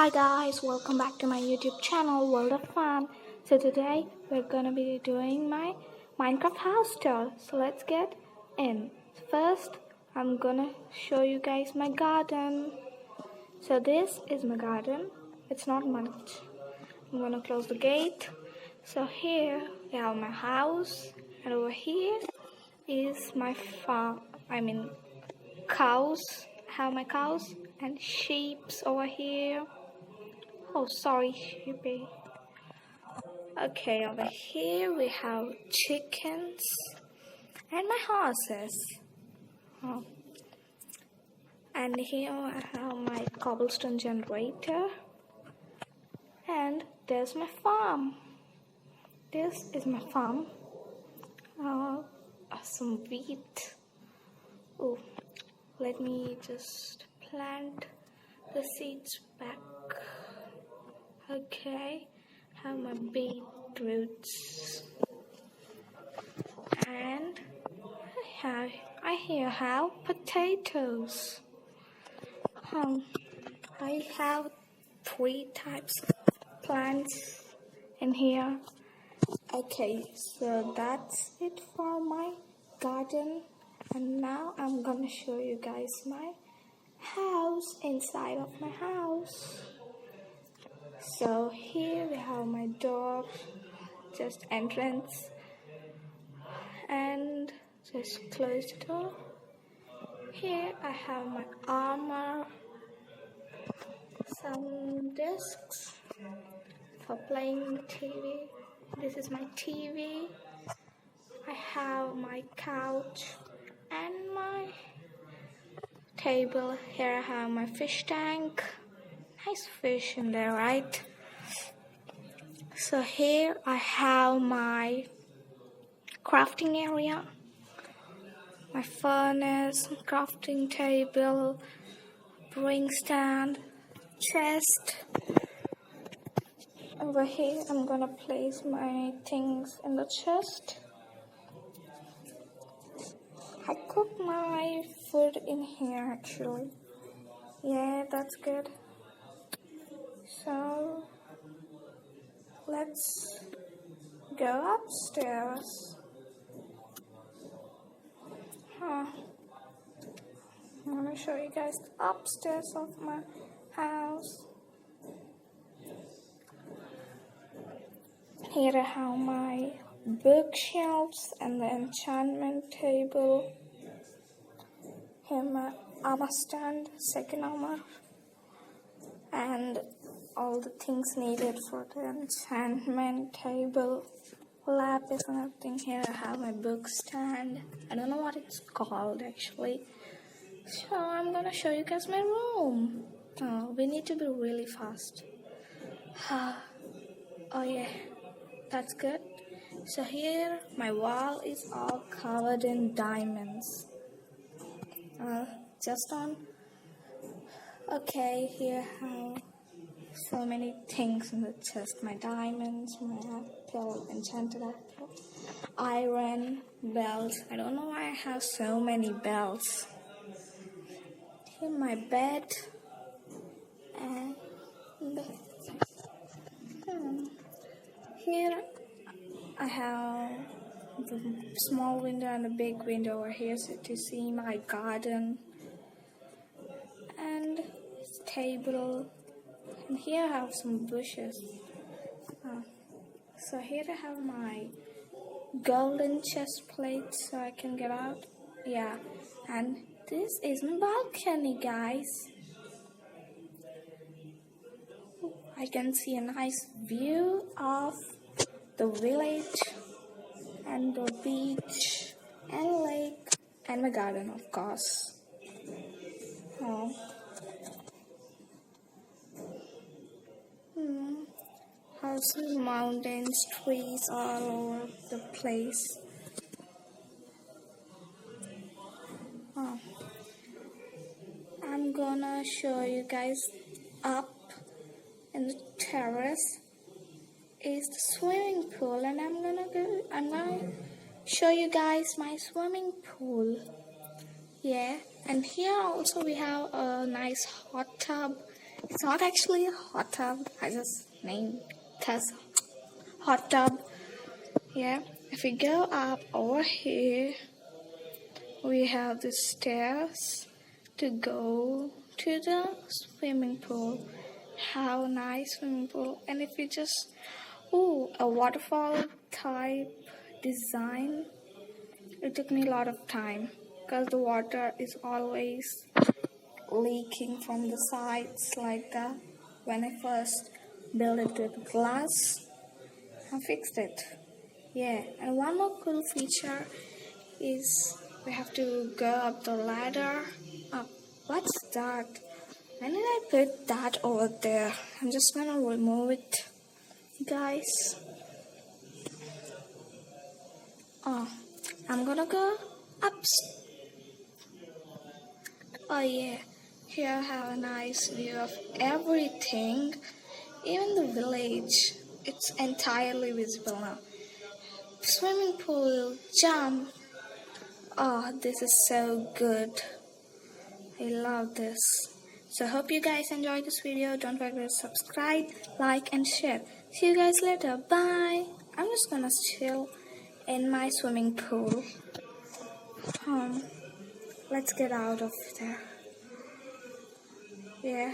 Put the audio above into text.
Hi guys, welcome back to my YouTube channel World of Fun. So today we're gonna be doing my Minecraft house tour. So let's get in. First, I'm gonna show you guys my garden. So this is my garden. It's not much. I'm gonna close the gate. So here we have my house, and over here is my farm. Cows. I have my cows and sheeps over here. Oh, sorry, sheepy. Okay, over here we have chickens and my horses. Oh. And here I have my cobblestone generator. And there's my farm. This is my farm. Some wheat. Oh, let me just plant the seeds back. Okay, have my beetroots, and I here have potatoes. I have 3 types of plants in here. Okay, so that's it for my garden, and now I'm gonna show you guys my house, inside of my house. So here we have my door, just entrance, and just close the door. Here I have my armor, some discs for playing TV. This is my TV. I have my couch and my table. Here I have my fish tank. Nice fish in there, right? So here I have my crafting area, my furnace, crafting table, brewing stand, chest. Over here I'm gonna place my things in the chest. I cook my food in here actually. Yeah, that's good. So let's go upstairs. I'm gonna show you guys the upstairs of my house. Here I have my bookshelves and the enchantment table. Here my armor stand, second armor, and all the things needed for the enchantment table, lapis and everything. Here I have my book stand. I don't know what it's called actually. So I'm gonna show you guys my room. Oh, we need to be really fast. Oh yeah, that's good. So here my wall is all covered in diamonds. Okay, here I have so many things in the chest. My diamonds, my apple, enchanted apple, iron, belts. I don't know why I have so many belts. Here my bed, and here I have the small window and the big window over here so to see my garden, and table, and here I have some bushes. So here I have my golden chest plate so I can get out. Yeah, and this is my balcony, guys. I can see a nice view of the village and the beach and lake and my garden, of course. Houses, mountains, trees all over the place. I'm gonna show you guys up in the terrace is the swimming pool, and I'm gonna show you guys my swimming pool. Yeah, and here also we have a nice hot tub It's not actually a hot tub. I just named it as hot tub. Yeah, if we go up over here, we have the stairs to go to the swimming pool. How nice swimming pool. And if we just, a waterfall type design. It took me a lot of time because the water is always leaking from the sides like that. When I first built it with glass, I fixed it. Yeah, and one more cool feature is we have to go up the ladder. Oh, what's that? Why did I put that over there? I'm just gonna remove it, guys. Oh, I'm gonna go up. Oh yeah, here I have a nice view of everything. Even the village, it's entirely visible now. Swimming pool, jump. Oh, this is so good. I love this. So hope you guys enjoyed this video. Don't forget to subscribe, like and share. See you guys later. Bye. I'm just gonna chill in my swimming pool. Let's get out of there. Yeah.